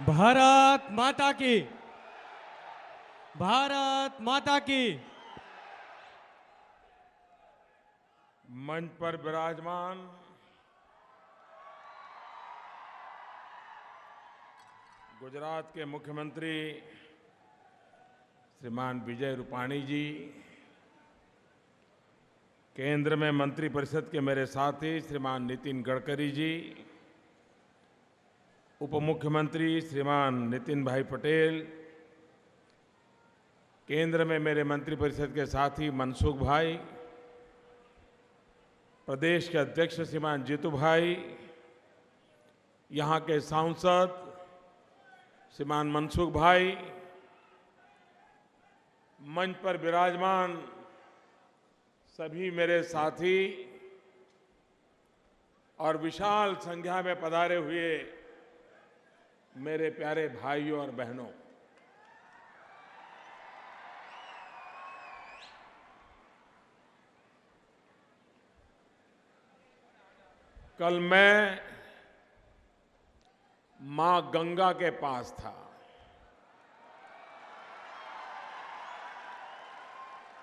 भारत माता की, भारत माता की। मंच पर विराजमान गुजरात के मुख्यमंत्री श्रीमान विजय रूपाणी जी, केंद्र में मंत्रिपरिषद के मेरे साथी श्रीमान नितिन गडकरी जी, उप मुख्यमंत्री श्रीमान नितिन भाई पटेल, केंद्र में मेरे मंत्रिपरिषद के साथी मनसुख भाई, प्रदेश के अध्यक्ष श्रीमान जीतू भाई, यहाँ के सांसद श्रीमान मनसुख भाई, मंच पर विराजमान सभी मेरे साथी और विशाल संख्या में पधारे हुए मेरे प्यारे भाइयों और बहनों, कल मैं मां गंगा के पास था।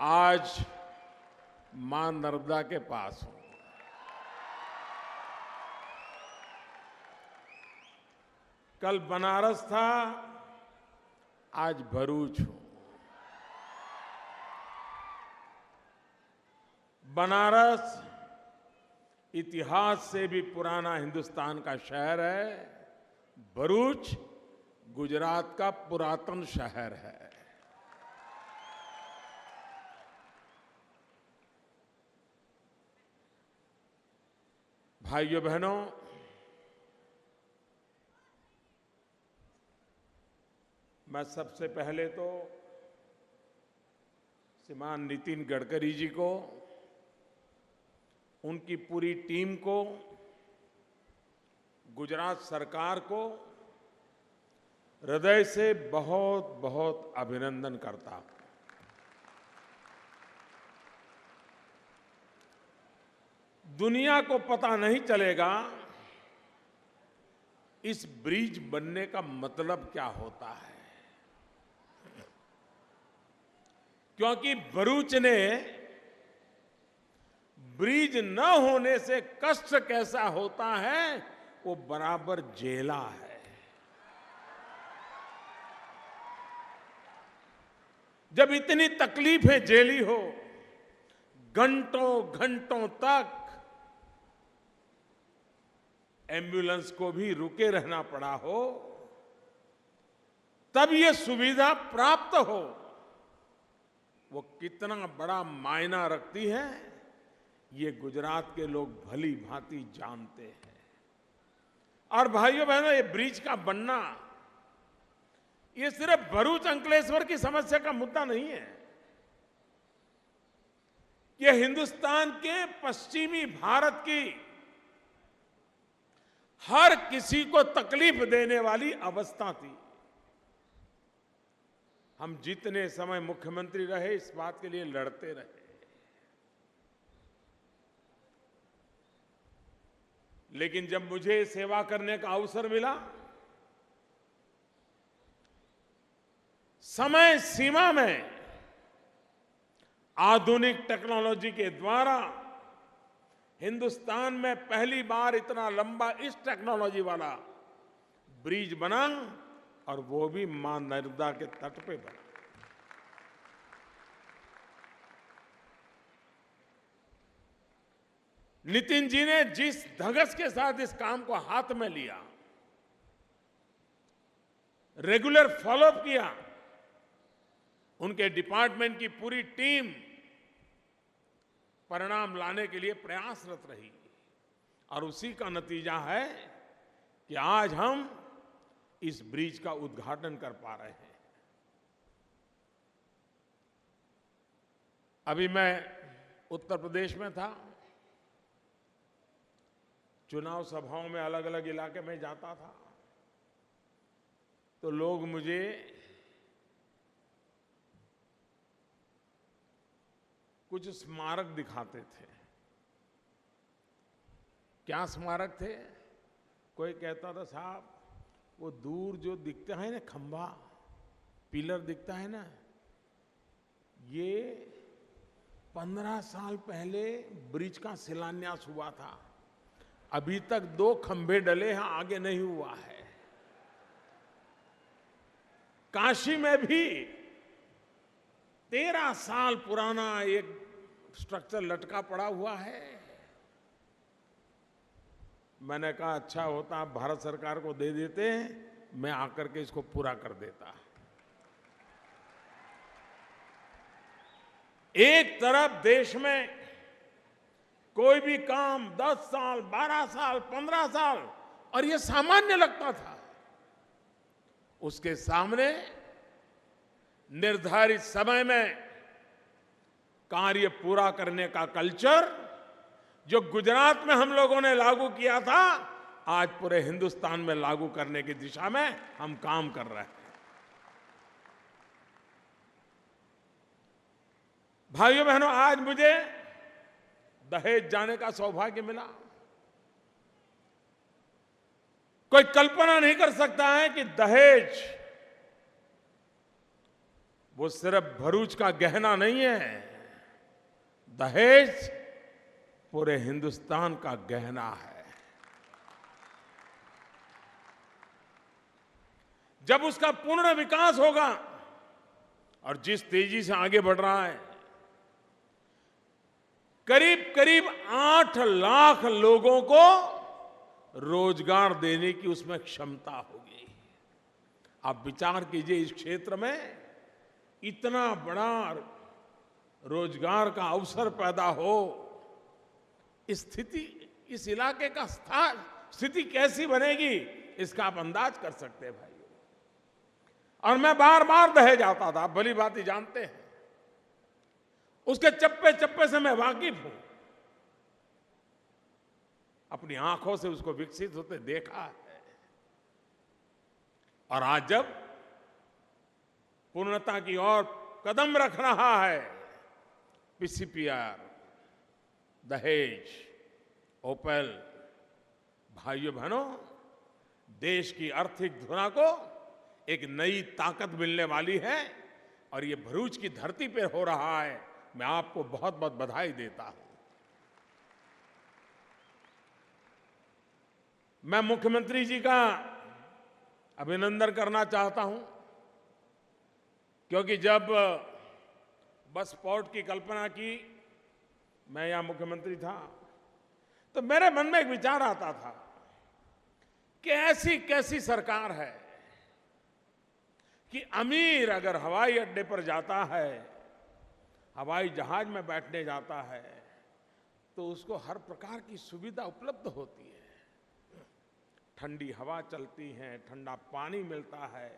आज मां नर्मदा के पास हूं। कल बनारस था, आज भरूच हूं। बनारस इतिहास से भी पुराना हिंदुस्तान का शहर है। भरूच गुजरात का पुरातन शहर है। भाइयों बहनों, मैं सबसे पहले तो श्रीमान नितिन गडकरी जी को, उनकी पूरी टीम को, गुजरात सरकार को हृदय से बहुत बहुत अभिनंदन करता हूं। दुनिया को पता नहीं चलेगा इस ब्रिज बनने का मतलब क्या होता है, क्योंकि भरूच ने ब्रिज न होने से कष्ट कैसा होता है वो बराबर झेला है। जब इतनी तकलीफें झेली हो, घंटों घंटों तक एम्बुलेंस को भी रुके रहना पड़ा हो, तब ये सुविधा प्राप्त हो, वो कितना बड़ा मायना रखती है, ये गुजरात के लोग भली भांति जानते हैं। और भाइयों बहनों, ये ब्रिज का बनना ये सिर्फ भरूच अंकलेश्वर की समस्या का मुद्दा नहीं है। ये हिंदुस्तान के पश्चिमी भारत की हर किसी को तकलीफ देने वाली अवस्था थी। हम जितने समय मुख्यमंत्री रहे इस बात के लिए लड़ते रहे, लेकिन जब मुझे सेवा करने का अवसर मिला, समय सीमा में आधुनिक टेक्नोलॉजी के द्वारा हिंदुस्तान में पहली बार इतना लंबा इस टेक्नोलॉजी वाला ब्रिज बना, और वो भी मां नर्मदा के तट पे बना। नितिन जी ने जिस धगस के साथ इस काम को हाथ में लिया, रेगुलर फॉलोअप किया, उनके डिपार्टमेंट की पूरी टीम परिणाम लाने के लिए प्रयासरत रही, और उसी का नतीजा है कि आज हम इस ब्रिज का उद्घाटन कर पा रहे हैं। अभी मैं उत्तर प्रदेश में था, चुनाव सभाओं में अलग अलग इलाके में जाता था, तो लोग मुझे कुछ स्मारक दिखाते थे। क्या स्मारक थे? कोई कहता था साहब वो दूर जो दिखता है ना खंभा, पिलर दिखता है ना, ये 15 साल पहले ब्रिज का शिलान्यास हुआ था। अभी तक 2 खंभे डले हैं, आगे नहीं हुआ है। काशी में भी 13 साल पुराना एक स्ट्रक्चर लटका पड़ा हुआ है। मैंने कहा अच्छा होता आप भारत सरकार को दे देते, मैं आकर के इसको पूरा कर देता। एक तरफ देश में कोई भी काम 10 साल, 12 साल, 15 साल और ये सामान्य लगता था, उसके सामने निर्धारित समय में कार्य पूरा करने का कल्चर जो गुजरात में हम लोगों ने लागू किया था, आज पूरे हिंदुस्तान में लागू करने की दिशा में हम काम कर रहे हैं। भाइयों बहनों, आज मुझे दहेज जाने का सौभाग्य मिला। कोई कल्पना नहीं कर सकता है कि दहेज वो सिर्फ भरूच का गहना नहीं है, दहेज पूरे हिंदुस्तान का गहना है। जब उसका पूर्ण विकास होगा और जिस तेजी से आगे बढ़ रहा है, करीब करीब 8 लाख लोगों को रोजगार देने की उसमें क्षमता होगी। आप विचार कीजिए, इस क्षेत्र में इतना बड़ा रोजगार का अवसर पैदा हो, स्थिति, इस इलाके का स्थिति कैसी बनेगी, इसका आप अंदाज कर सकते हैं भाइयों। और मैं बार बार दहेज आता था, आप भली भांति जानते हैं, उसके चप्पे चप्पे से मैं वाकिफ हूं, अपनी आंखों से उसको विकसित होते देखा है। और आज जब पूर्णता की ओर कदम रख रहा है पीसीपीआर, दहेज, ओपेल, भाइयों बहनों, देश की आर्थिक धुरा को एक नई ताकत मिलने वाली है और ये भरूच की धरती पर हो रहा है। मैं आपको बहुत बहुत बधाई देता हूं। मैं मुख्यमंत्री जी का अभिनंदन करना चाहता हूं, क्योंकि जब बस पोर्ट की कल्पना की, मैं यहां मुख्यमंत्री था, तो मेरे मन में एक विचार आता था कि ऐसी कैसी सरकार है कि अमीर अगर हवाई अड्डे पर जाता है, हवाई जहाज में बैठने जाता है, तो उसको हर प्रकार की सुविधा उपलब्ध होती है। ठंडी हवा चलती है, ठंडा पानी मिलता है,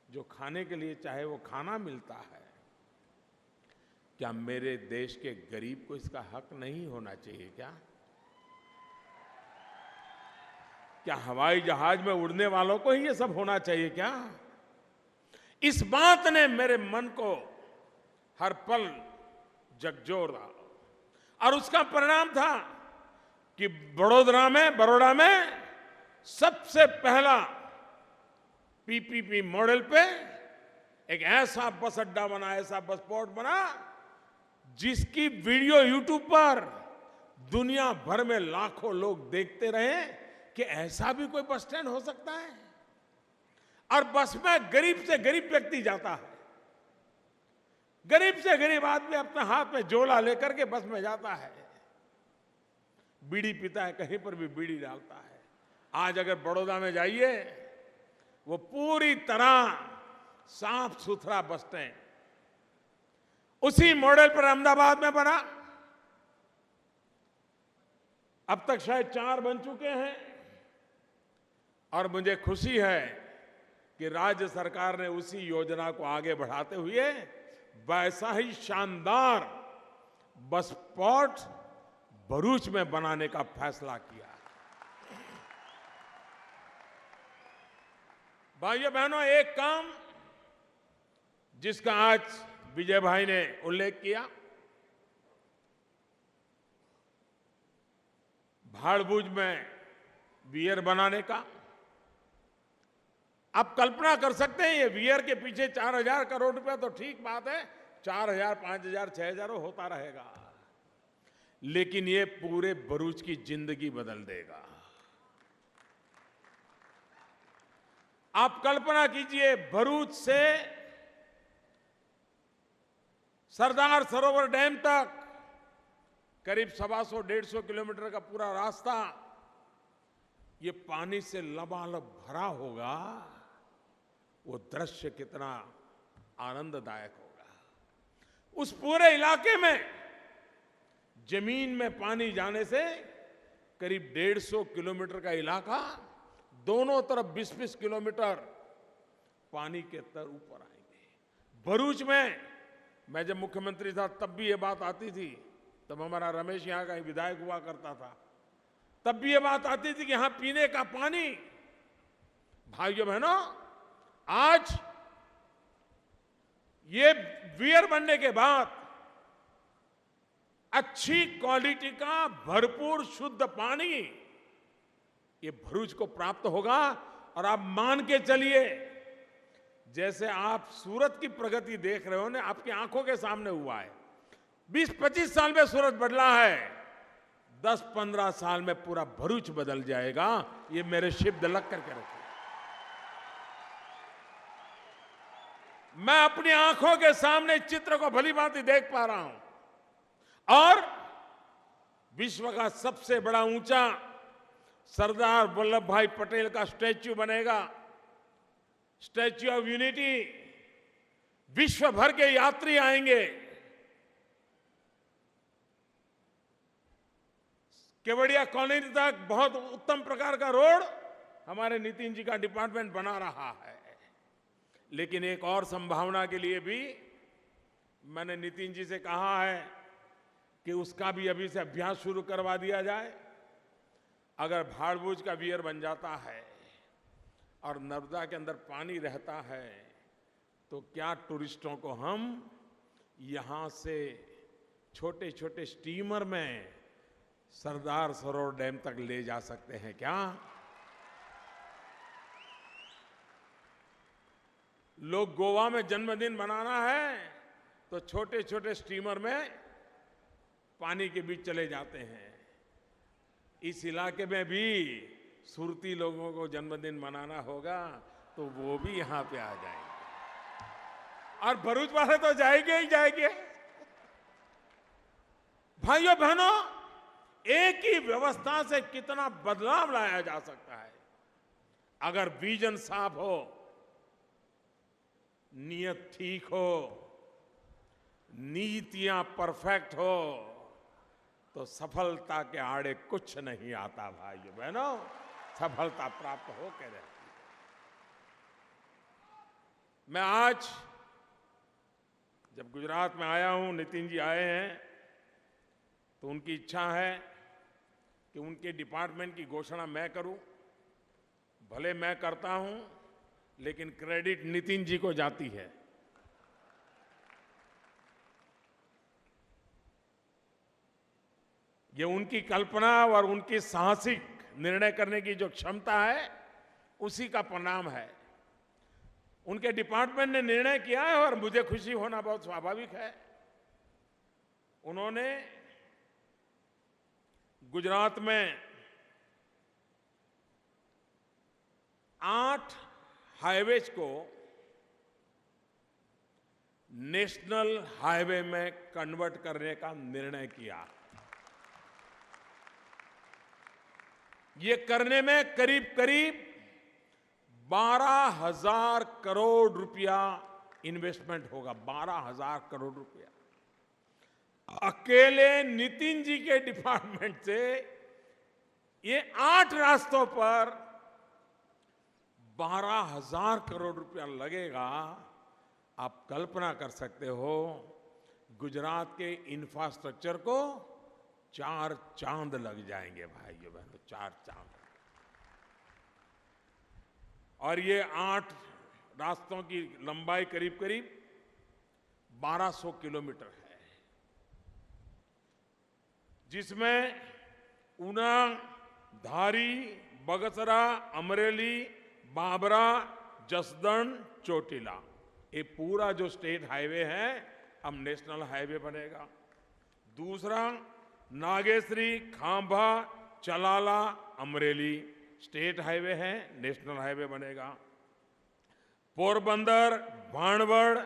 जो खाने के लिए चाहे वो खाना मिलता है। क्या मेरे देश के गरीब को इसका हक नहीं होना चाहिए क्या? क्या हवाई जहाज में उड़ने वालों को ही ये सब होना चाहिए क्या? इस बात ने मेरे मन को हर पल झकझोरा और उसका परिणाम था कि बड़ोदरा में सबसे पहला पीपीपी मॉडल पे एक ऐसा बस अड्डा बना, ऐसा बस पोर्ट बना, जिसकी वीडियो यूट्यूब पर दुनिया भर में लाखों लोग देखते रहे कि ऐसा भी कोई बस स्टैंड हो सकता है। और बस में गरीब से गरीब व्यक्ति जाता है, गरीब से गरीब आदमी अपने हाथ में झोला लेकर के बस में जाता है, बीड़ी पीता है, कहीं पर भी बीड़ी डालता है। आज अगर बड़ौदा में जाइए, वो पूरी तरह साफ सुथरा बस स्टैंड उसी मॉडल पर अहमदाबाद में बना। अब तक शायद 4 बन चुके हैं और मुझे खुशी है कि राज्य सरकार ने उसी योजना को आगे बढ़ाते हुए वैसा ही शानदार बस पोर्ट भरूच में बनाने का फैसला किया। भाइयों बहनों, एक काम जिसका आज विजय भाई ने उल्लेख किया, भाड़भूज में बियर बनाने का, आप कल्पना कर सकते हैं, ये वियर के पीछे 4,000 करोड़ रुपया तो ठीक बात है, 4,000, 5,000, 6,000 होता रहेगा, लेकिन ये पूरे भरूच की जिंदगी बदल देगा। आप कल्पना कीजिए, भरूच से सरदार सरोवर डैम तक करीब 125-150 किलोमीटर का पूरा रास्ता ये पानी से लबालब भरा होगा। वो दृश्य कितना आनंददायक होगा। उस पूरे इलाके में जमीन में पानी जाने से करीब 150 किलोमीटर का इलाका दोनों तरफ 20-20 किलोमीटर पानी के स्तर ऊपर आएंगे। भरूच में मैं जब मुख्यमंत्री था तब भी ये बात आती थी, तब हमारा रमेश यहाँ का विधायक हुआ करता था, तब भी ये बात आती थी कि यहां पीने का पानी, भाइयों बहनों, आज ये वियर बनने के बाद अच्छी क्वालिटी का भरपूर शुद्ध पानी ये भरूच को प्राप्त होगा। और आप मान के चलिए, जैसे आप सूरत की प्रगति देख रहे हो ना, आपकी आंखों के सामने हुआ है। 20-25 साल में सूरत बदला है, 10-15 साल में पूरा भरूच बदल जाएगा। ये मेरे शब्द लग करके रखिए। मैं अपनी आंखों के सामने इस चित्र को भली भांति देख पा रहा हूं। और विश्व का सबसे बड़ा ऊंचा सरदार वल्लभ भाई पटेल का स्टैच्यू बनेगा, स्टैच्यू ऑफ यूनिटी। विश्व भर के यात्री आएंगे। केवड़िया कॉलोनी तक बहुत उत्तम प्रकार का रोड हमारे नितिन जी का डिपार्टमेंट बना रहा है। लेकिन एक और संभावना के लिए भी मैंने नितिन जी से कहा है कि उसका भी अभी से अभ्यास शुरू करवा दिया जाए। अगर भाड़भूज का वियर बन जाता है और नर्मदा के अंदर पानी रहता है, तो क्या टूरिस्टों को हम यहां से छोटे छोटे स्टीमर में सरदार सरोवर डैम तक ले जा सकते हैं क्या? लोग गोवा में जन्मदिन मनाना है तो छोटे छोटे स्टीमर में पानी के बीच चले जाते हैं। इस इलाके में भी सुरती लोगों को जन्मदिन मनाना होगा तो वो भी यहां पे आ जाएंगे, और भरूच वाले तो जाएंगे ही जाएंगे। भाइयों बहनों, एक ही व्यवस्था से कितना बदलाव लाया जा सकता है। अगर विजन साफ हो, नियत ठीक हो, नीतियां परफेक्ट हो, तो सफलता के आड़े कुछ नहीं आता। भाइयों बहनों, सफलता प्राप्त हो के रहती है। मैं आज जब गुजरात में आया हूं, नितिन जी आए हैं, तो उनकी इच्छा है कि उनके डिपार्टमेंट की घोषणा मैं करूं। भले मैं करता हूं, लेकिन क्रेडिट नितिन जी को जाती है। ये उनकी कल्पना और उनकी साहसिक निर्णय करने की जो क्षमता है, उसी का परिणाम है। उनके डिपार्टमेंट ने निर्णय किया है और मुझे खुशी होना बहुत स्वाभाविक है। उन्होंने गुजरात में 8 हाईवेज को नेशनल हाईवे में कन्वर्ट करने का निर्णय किया। ये करने में करीब करीब 12,000 करोड़ रुपया इन्वेस्टमेंट होगा। 12,000 करोड़ रुपया अकेले नितिन जी के डिपार्टमेंट से ये 8 रास्तों पर 12,000 करोड़ रुपया लगेगा। आप कल्पना कर सकते हो, गुजरात के इंफ्रास्ट्रक्चर को 4 चांद लग जाएंगे। भाइयों बहनों, 4 चांद। और ये 8 रास्तों की लंबाई करीब करीब 1200 किलोमीटर है, जिसमें ऊना, धारी, बगसरा, अमरेली, बाबरा, जसदन चोटिला, ये पूरा जो स्टेट हाईवे है अब नेशनल हाईवे बनेगा। दूसरा, नागेश्वरी खांभा चलाला अमरेली स्टेट हाईवे है, नेशनल हाईवे बनेगा। पोरबंदर भाणवड़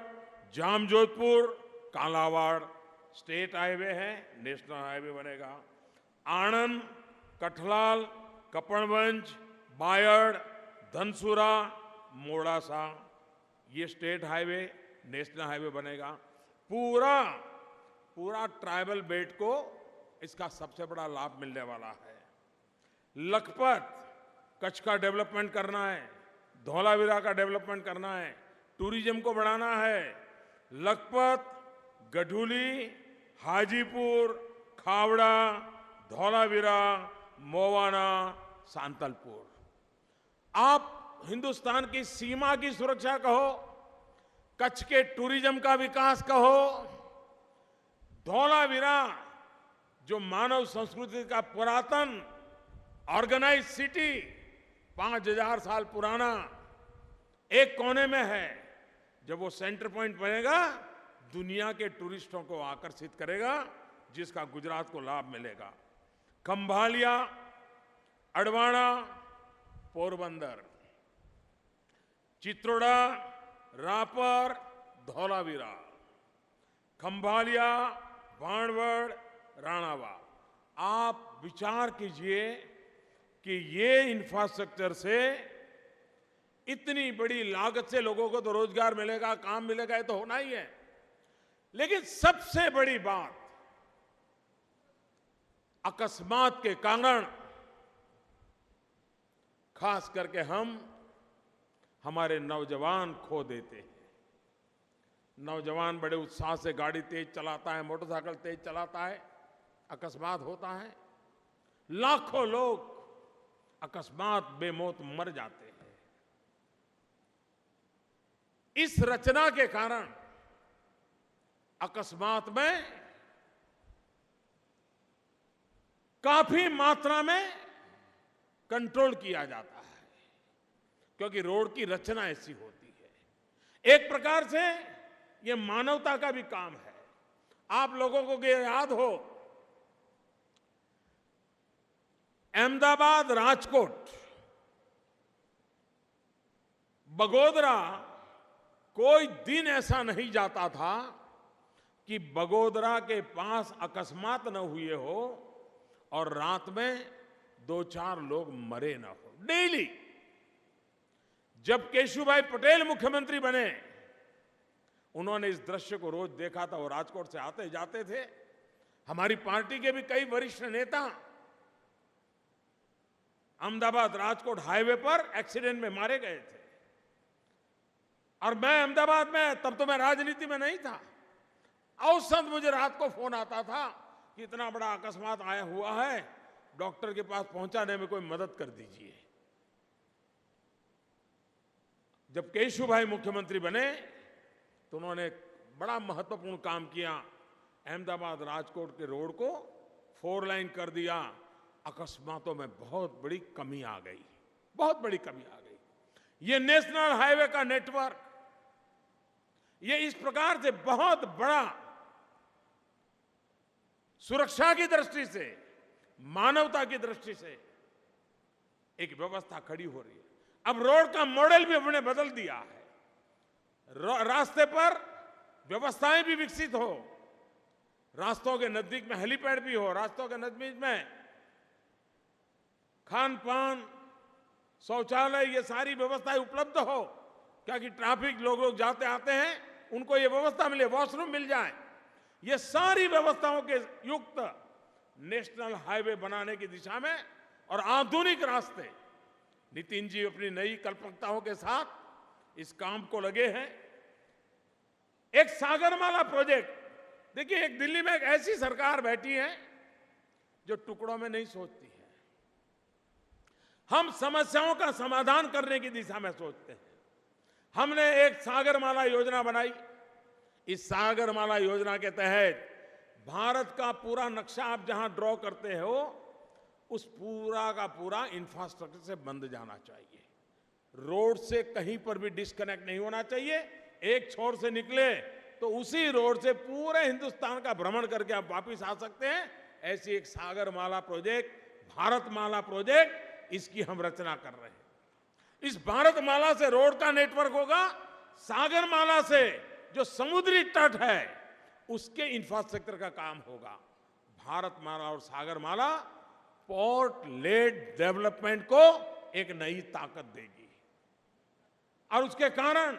जामजोधपुर कालावाड़ स्टेट हाईवे है, नेशनल हाईवे बनेगा। आणंद कठलाल कपड़वंज बायड़ धनसुरा मोड़ासा ये स्टेट हाईवे नेशनल हाईवे बनेगा। पूरा ट्राइबल बेल्ट को इसका सबसे बड़ा लाभ मिलने वाला है। लखपत कच्छ का डेवलपमेंट करना है, धौलावीरा का डेवलपमेंट करना है, टूरिज्म को बढ़ाना है। लखपत गढ़ुली हाजीपुर खावड़ा धौलावीरा मोवाना सांतलपुर, आप हिंदुस्तान की सीमा की सुरक्षा कहो, कच्छ के टूरिज्म का विकास कहो, धौलावीरा जो मानव संस्कृति का पुरातन ऑर्गेनाइज सिटी 5000 साल पुराना एक कोने में है, जब वो सेंटर पॉइंट बनेगा दुनिया के टूरिस्टों को आकर्षित करेगा, जिसका गुजरात को लाभ मिलेगा। खंभालिया अडवाणा पोरबंदर चित्रोड़ा रापर धौलावीरा खंभालिया भाणवड़ राणावा, आप विचार कीजिए कि ये इंफ्रास्ट्रक्चर से इतनी बड़ी लागत से लोगों को तो रोजगार मिलेगा, काम मिलेगा, ये तो होना ही है। लेकिन सबसे बड़ी बात, अकस्मात के कारण खास करके हम हमारे नौजवान खो देते हैं। नौजवान बड़े उत्साह से गाड़ी तेज चलाता है, मोटरसाइकिल तेज चलाता है, अकस्मात होता है, लाखों लोग अकस्मात बेमौत मर जाते हैं। इस रचना के कारण अकस्मात में काफी मात्रा में कंट्रोल किया जाता है, क्योंकि रोड की रचना ऐसी होती है। एक प्रकार से ये मानवता का भी काम है। आप लोगों को ये याद हो, अहमदाबाद राजकोट बगोदरा कोई दिन ऐसा नहीं जाता था कि बगोदरा के पास अकस्मात न हुए हो और रात में 2-4 लोग मरे न हो। डेली जब केशुभाई पटेल मुख्यमंत्री बने, उन्होंने इस दृश्य को रोज देखा था। वो राजकोट से आते जाते थे। हमारी पार्टी के भी कई वरिष्ठ नेता अहमदाबाद राजकोट हाईवे पर एक्सीडेंट में मारे गए थे। और मैं अहमदाबाद में, तब तो मैं राजनीति में नहीं था, औसत मुझे रात को फोन आता था कि इतना बड़ा अकस्मात आया हुआ है, डॉक्टर के पास पहुंचाने में कोई मदद कर दीजिए। जब केशुभाई मुख्यमंत्री बने तो उन्होंने बड़ा महत्वपूर्ण काम किया। अहमदाबाद राजकोट के रोड को 4 लाइन कर दिया। अकस्मातों में बहुत बड़ी कमी आ गई, बहुत बड़ी कमी आ गई। ये नेशनल हाईवे का नेटवर्क, ये इस प्रकार से बहुत बड़ा सुरक्षा की दृष्टि से, मानवता की दृष्टि से एक व्यवस्था खड़ी हो रही है। अब रोड का मॉडल भी हमने बदल दिया है। रास्ते पर व्यवस्थाएं भी विकसित हो, रास्तों के नजदीक में हेलीपैड भी हो, रास्तों के नजदीक में खान पान शौचालय, ये सारी व्यवस्थाएं उपलब्ध हो, क्योंकि ट्रैफिक लोग जाते आते हैं, उनको ये व्यवस्था मिले, वॉशरूम मिल जाए। ये सारी व्यवस्थाओं के युक्त नेशनल हाईवे बनाने की दिशा में और आधुनिक रास्ते, नितिन जी अपनी नई कल्पकताओं के साथ इस काम को लगे हैं। एक सागरमाला प्रोजेक्ट, देखिए, एक दिल्ली में एक ऐसी सरकार बैठी है जो टुकड़ों में नहीं सोचती है। हम समस्याओं का समाधान करने की दिशा में सोचते हैं। हमने एक सागरमाला योजना बनाई। इस सागरमाला योजना के तहत भारत का पूरा नक्शा आप जहां ड्रॉ करते हो, उस पूरा का पूरा इंफ्रास्ट्रक्चर से बंध जाना चाहिए। रोड से कहीं पर भी डिस्कनेक्ट नहीं होना चाहिए। एक छोर से निकले तो उसी रोड से पूरे हिंदुस्तान का भ्रमण करके आप वापस आ सकते हैं। ऐसी एक सागरमाला प्रोजेक्ट, भारतमाला प्रोजेक्ट, इसकी हम रचना कर रहे हैं। इस भारतमाला से रोड का नेटवर्क होगा, सागरमाला से जो समुद्री तट है उसके इंफ्रास्ट्रक्चर का काम होगा। भारतमाला और सागरमाला पोर्ट लेड डेवलपमेंट को एक नई ताकत देगी और उसके कारण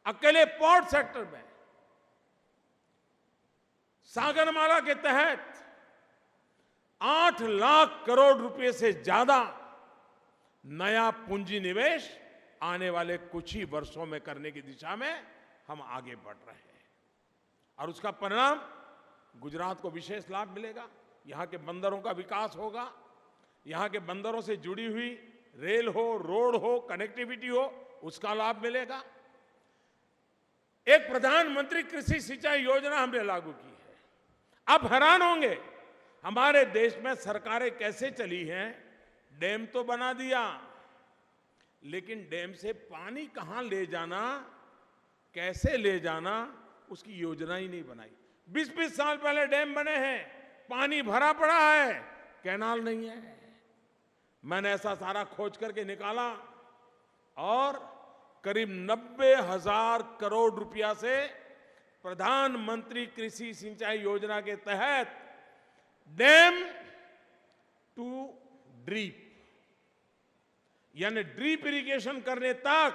अकेले पोर्ट सेक्टर में सागरमाला के तहत 8 लाख करोड़ रुपए से ज्यादा नया पूंजी निवेश आने वाले कुछ ही वर्षों में करने की दिशा में हम आगे बढ़ रहे हैं और उसका परिणाम गुजरात को विशेष लाभ मिलेगा। यहां के बंदरों का विकास होगा, यहां के बंदरों से जुड़ी हुई रेल हो, रोड हो, कनेक्टिविटी हो, उसका लाभ मिलेगा। एक प्रधानमंत्री कृषि सिंचाई योजना हमने लागू की है। आप हैरान होंगे हमारे देश में सरकारें कैसे चली हैं। डैम तो बना दिया, लेकिन डैम से पानी कहां ले जाना, कैसे ले जाना, उसकी योजना ही नहीं बनाई। 20-20 साल पहले डैम बने हैं, पानी भरा पड़ा है, कैनाल नहीं है। मैंने ऐसा सारा खोज करके निकाला और करीब 90,000 करोड़ रुपया से प्रधानमंत्री कृषि सिंचाई योजना के तहत डैम टू ड्रीप, यानी ड्रीप इरिगेशन करने तक,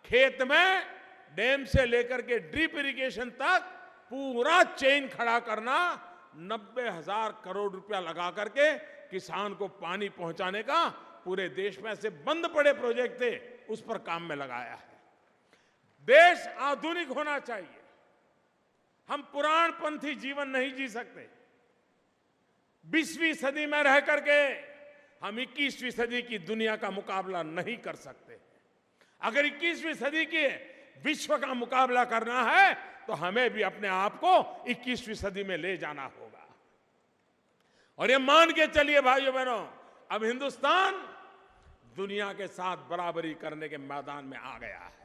खेत में डैम से लेकर के ड्रीप इरिगेशन तक पूरा चेन खड़ा करना, 90,000 करोड़ रुपया लगा करके किसान को पानी पहुंचाने का पूरे देश में ऐसे बंद पड़े प्रोजेक्ट थे, उस पर काम में लगाया है। देश आधुनिक होना चाहिए। हम पुराणपंथी जीवन नहीं जी सकते। 20वीं सदी में रह करके हम 21वीं सदी की दुनिया का मुकाबला नहीं कर सकते। अगर 21वीं सदी के विश्व का मुकाबला करना है तो हमें भी अपने आप को 21वीं सदी में ले जाना होगा। और ये मान के चलिए भाइयों बहनों, अब हिंदुस्तान दुनिया के साथ बराबरी करने के मैदान में आ गया है।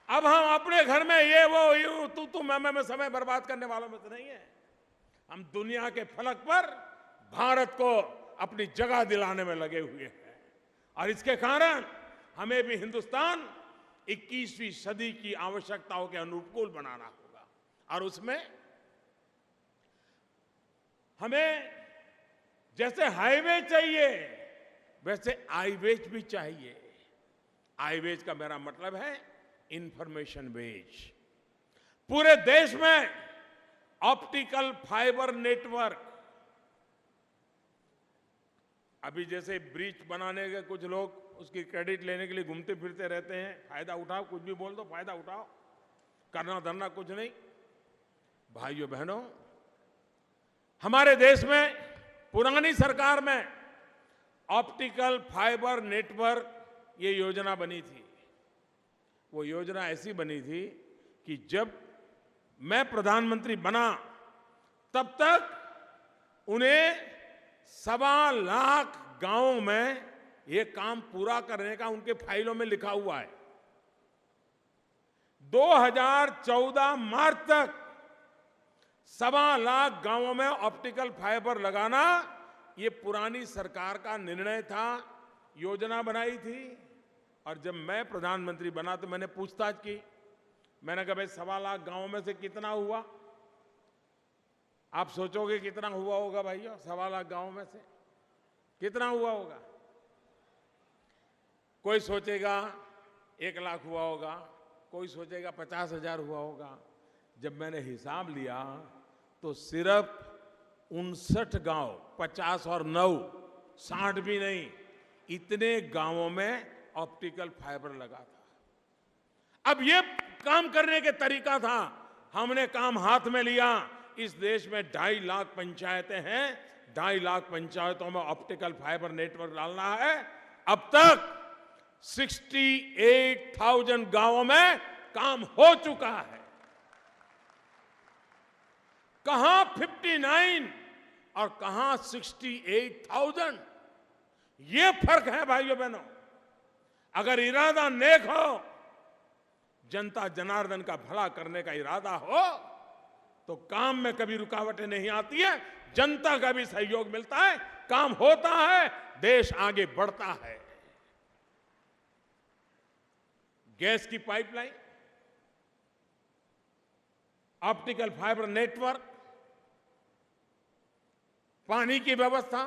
अब हम अपने घर में ये वो यूं तू मैं में समय बर्बाद करने वालों में तो नहीं है। हम दुनिया के फलक पर भारत को अपनी जगह दिलाने में लगे हुए हैं और इसके कारण हमें भी हिंदुस्तान 21वीं सदी की आवश्यकताओं के अनुकूल बनाना होगा। और उसमें हमें जैसे हाईवे चाहिए वैसे आईवेज भी चाहिए। आईवेज का मेरा मतलब है इंफॉर्मेशन वेज। पूरे देश में ऑप्टिकल फाइबर नेटवर्क, अभी जैसे ब्रिज बनाने के कुछ लोग उसकी क्रेडिट लेने के लिए घूमते फिरते रहते हैं, फायदा उठाओ, कुछ भी बोल दो फायदा उठाओ, करना धरना कुछ नहीं। भाइयों बहनों, हमारे देश में पुरानी सरकार में ऑप्टिकल फाइबर नेटवर्क ये योजना बनी थी। वो योजना ऐसी बनी थी कि जब मैं प्रधानमंत्री बना तब तक उन्हें 1.25 लाख गांवों में ये काम पूरा करने का उनके फाइलों में लिखा हुआ है। 2014 मार्च तक 1.25 लाख गांवों में ऑप्टिकल फाइबर लगाना ये पुरानी सरकार का निर्णय था, योजना बनाई थी। और जब मैं प्रधानमंत्री बना तो मैंने पूछताछ की। मैंने कहा भाई 1.25 लाख गांवों में से कितना हुआ? आप सोचोगे कितना हुआ होगा भाइयों? 1.25 लाख गांवों में से कितना हुआ होगा? कोई सोचेगा 1 लाख हुआ होगा, कोई सोचेगा 50,000 हुआ होगा। जब मैंने हिसाब लिया तो सिर्फ 59 गांव, 50 और 9, 60 भी नहीं, इतने गांवों में ऑप्टिकल फाइबर लगा था। अब ये काम करने के तरीका था, हमने काम हाथ में लिया। इस देश में 2.5 लाख पंचायतें हैं, 2.5 लाख पंचायतों में ऑप्टिकल फाइबर नेटवर्क डालना है। अब तक 68,000 गांवों में काम हो चुका है। कहां 59 और कहां 68,000? ये फर्क है भाइयों बहनों। अगर इरादा नेक हो, जनता जनार्दन का भला करने का इरादा हो, तो काम में कभी रुकावटें नहीं आती है, जनता का भी सहयोग मिलता है, काम होता है, देश आगे बढ़ता है। गैस की पाइपलाइन, ऑप्टिकल फाइबर नेटवर्क, पानी की व्यवस्था,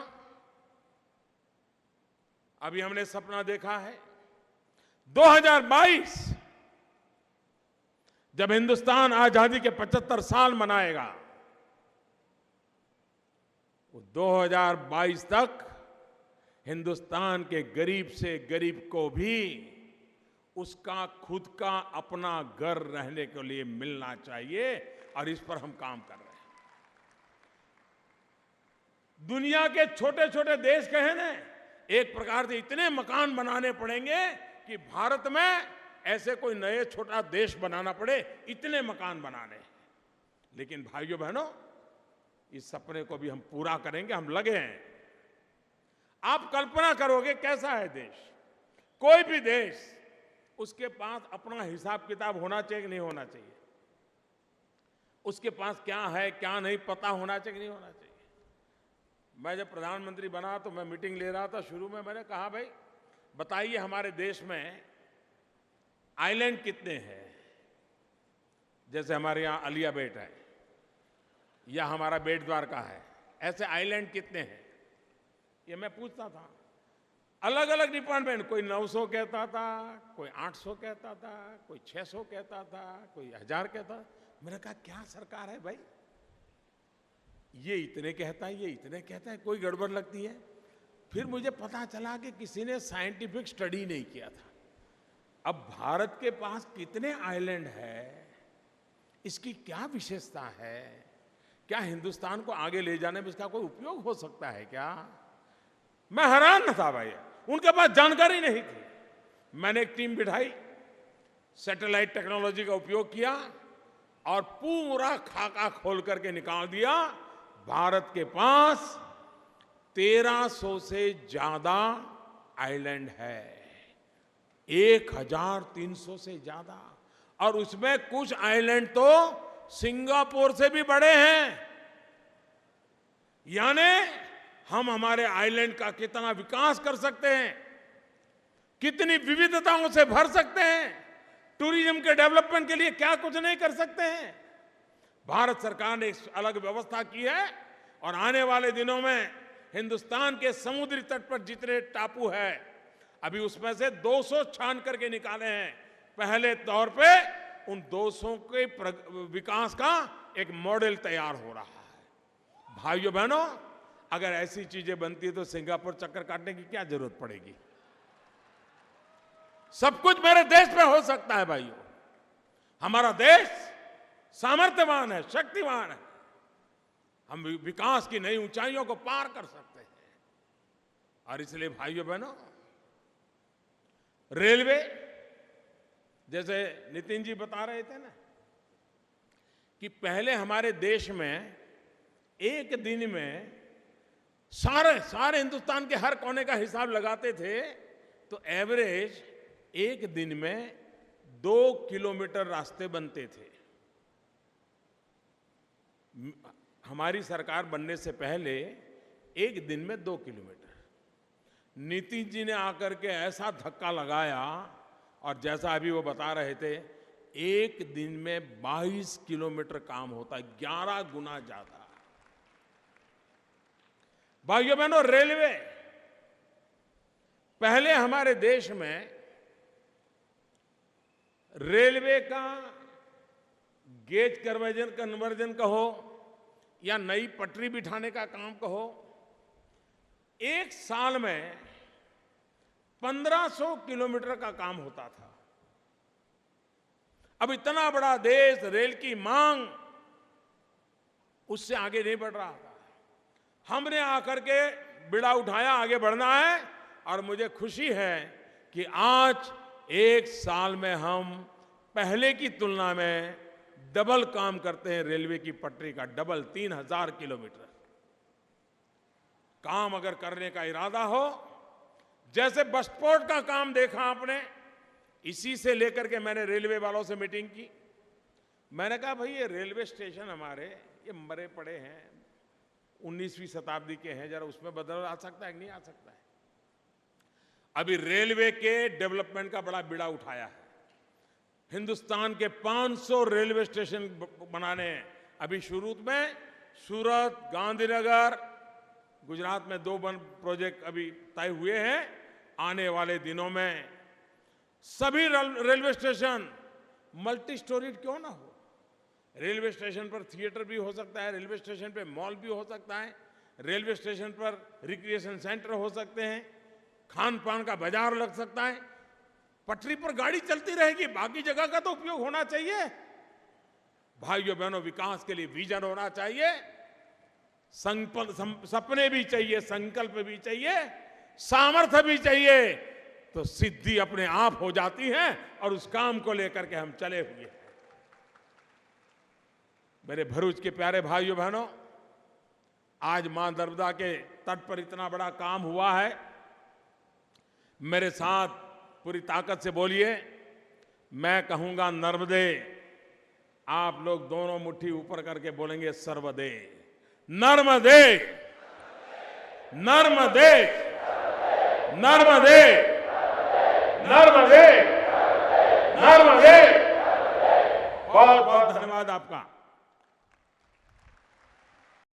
अभी हमने सपना देखा है 2022 जब हिंदुस्तान आजादी के 75 साल मनाएगा, वो 2022 तक हिंदुस्तान के गरीब से गरीब को भी उसका खुद का अपना घर रहने के लिए मिलना चाहिए, और इस पर हम काम कर रहे हैं। दुनिया के छोटे छोटे देश कहे ना, एक प्रकार से इतने मकान बनाने पड़ेंगे कि भारत में ऐसे कोई नए छोटा देश बनाना पड़े, इतने मकान बनाने। लेकिन भाइयों बहनों, इस सपने को भी हम पूरा करेंगे, हम लगे हैं। आप कल्पना करोगे कैसा है देश। कोई भी देश, उसके पास अपना हिसाब किताब होना चाहिए कि नहीं होना चाहिए, उसके पास क्या है क्या नहीं पता होना चाहिए कि नहीं होना चाहिए। मैं जब प्रधानमंत्री बना तो मैं मीटिंग ले रहा था, शुरू में मैंने कहा भाई बताइए हमारे देश में आइलैंड कितने हैं। जैसे हमारे यहाँ अलिया बेट है या हमारा बेट द्वारका है, ऐसे आइलैंड कितने हैं ये मैं पूछता था। अलग अलग डिपार्टमेंट, कोई 900 कहता था, कोई 800 कहता था, कोई 600 कहता था, कोई 1000 कहता। मैंने कहा क्या सरकार है भाई, ये इतने कहता है, ये इतने कहता है, कोई गड़बड़ लगती है। फिर मुझे पता चला कि किसी ने साइंटिफिक स्टडी नहीं किया था। अब भारत के पास कितने आइलैंड है, इसकी क्या विशेषता है, क्या हिंदुस्तान को आगे ले जाने में इसका कोई उपयोग हो सकता है क्या। मैं हैरान था भाई, उनके पास जानकारी नहीं थी। मैंने एक टीम बिठाई, सैटेलाइट टेक्नोलॉजी का उपयोग किया और पूरा खाका खोल करके निकाल दिया। भारत के पास 1300 से ज्यादा आइलैंड है, 1300 से ज्यादा, और उसमें कुछ आइलैंड तो सिंगापुर से भी बड़े हैं। यानी हम हमारे आइलैंड का कितना विकास कर सकते हैं, कितनी विविधताओं से भर सकते हैं, टूरिज्म के डेवलपमेंट के लिए क्या कुछ नहीं कर सकते हैं। भारत सरकार ने एक अलग व्यवस्था की है, और आने वाले दिनों में हिंदुस्तान के समुद्री तट पर जितने टापू है, अभी उसमें से 200 छान करके निकाले हैं। पहले तौर पे उन 200 के विकास का एक मॉडल तैयार हो रहा है। भाइयों बहनों, अगर ऐसी चीजें बनती है तो सिंगापुर चक्कर काटने की क्या जरूरत पड़ेगी। सब कुछ मेरे देश में हो सकता है भाइयों। हमारा देश सामर्थ्यवान है, शक्तिवान है, हम विकास की नई ऊंचाइयों को पार कर सकते हैं। और इसलिए भाइयों बहनों, रेलवे, जैसे नितिन जी बता रहे थे ना कि पहले हमारे देश में एक दिन में सारे हिंदुस्तान के हर कोने का हिसाब लगाते थे तो एवरेज एक दिन में 2 किलोमीटर रास्ते बनते थे। हमारी सरकार बनने से पहले एक दिन में 2 किलोमीटर। नितिन जी ने आकर के ऐसा धक्का लगाया, और जैसा अभी वो बता रहे थे, एक दिन में 22 किलोमीटर काम होता है, 11 गुना ज्यादा। भाइयों बहनों, रेलवे, पहले हमारे देश में रेलवे का गेज कन्वर्जन कहो या नई पटरी बिठाने का काम कहो, एक साल में 1500 किलोमीटर का काम होता था। अब इतना बड़ा देश, रेल की मांग उससे आगे नहीं बढ़ रहा था। हमने आकर के बिड़ा उठाया, आगे बढ़ना है, और मुझे खुशी है कि आज एक साल में हम पहले की तुलना में डबल काम करते हैं। रेलवे की पटरी का डबल, 3000 किलोमीटर। काम अगर करने का इरादा हो जैसे बसपोर्ट का काम देखा आपने, इसी से लेकर के मैंने रेलवे वालों से मीटिंग की। मैंने कहा भाई ये रेलवे स्टेशन हमारे ये मरे पड़े हैं, 19वीं शताब्दी के हैं, जरा उसमें बदलाव आ सकता है कि नहीं आ सकता है। अभी रेलवे के डेवलपमेंट का बड़ा बीड़ा उठाया है। हिंदुस्तान के 500 रेलवे स्टेशन बनाने हैं। अभी शुरू में सूरत, गांधीनगर, गुजरात में 2 प्रोजेक्ट अभी तय हुए हैं। आने वाले दिनों में सभी रेलवे स्टेशन मल्टी स्टोरीड क्यों ना हो। रेलवे स्टेशन पर थिएटर भी हो सकता है, रेलवे स्टेशन पे मॉल भी हो सकता है, रेलवे स्टेशन पर रिक्रिएशन सेंटर हो सकते हैं, खान पान का बाजार लग सकता है। पटरी पर गाड़ी चलती रहेगी, बाकी जगह का तो उपयोग होना चाहिए। भाइयों बहनों, विकास के लिए विजन होना चाहिए, सपने भी चाहिए, संकल्प भी चाहिए, सामर्थ्य भी चाहिए, तो सिद्धि अपने आप हो जाती है। और उस काम को लेकर के हम चले हुए हैं। मेरे भरूच के प्यारे भाइयों बहनों, आज मां नर्मदा के तट पर इतना बड़ा काम हुआ है। मेरे साथ पूरी ताकत से बोलिए, मैं कहूंगा नर्मदे, आप लोग दोनों मुट्ठी ऊपर करके बोलेंगे सर्वदे। नर्मदे, नर्मदे, नर्मदे, नर्मदे, नर्मदे। बहुत बहुत धन्यवाद आपका।